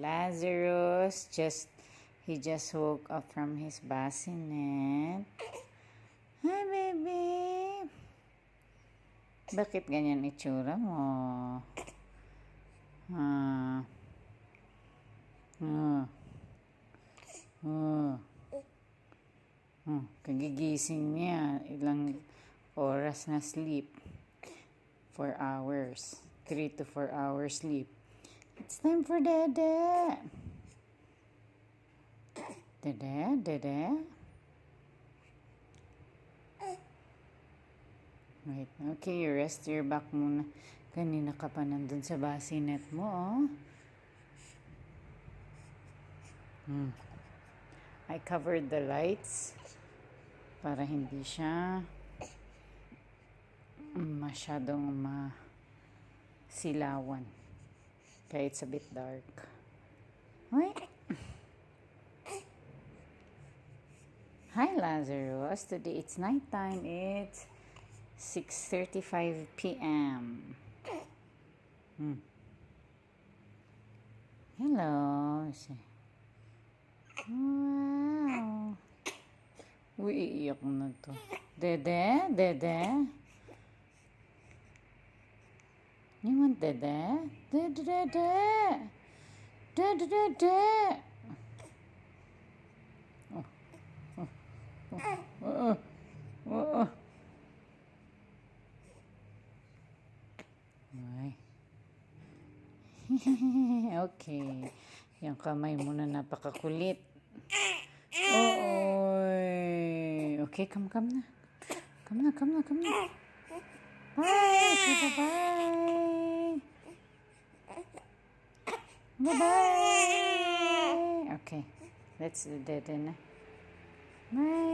Lazarus he just woke up from his bassinet. Hi, baby. Bakit ganyan itsura mo? Kagigising niya. Ilang oras na sleep? 4 hours. 3 to 4 hours sleep. It's time for Dada. Dada. Right. Okay, you rest your back muna. Kanina ka pa nandun sa bassinet mo, oh. I covered the lights para hindi siya masyadong masilawan. Kaya it's a bit dark. Wait. Hi, Lazarus. Today it's nighttime. It's 6:35 p.m. Hello. Wow. Uy, iiyak na to. Dede? You want Dede? Dede! Okay. Yung kamay mo na napakakulit. Oy. Okay, come na. Come na. Bye. Bye. Okay. Let's do that na. Bye.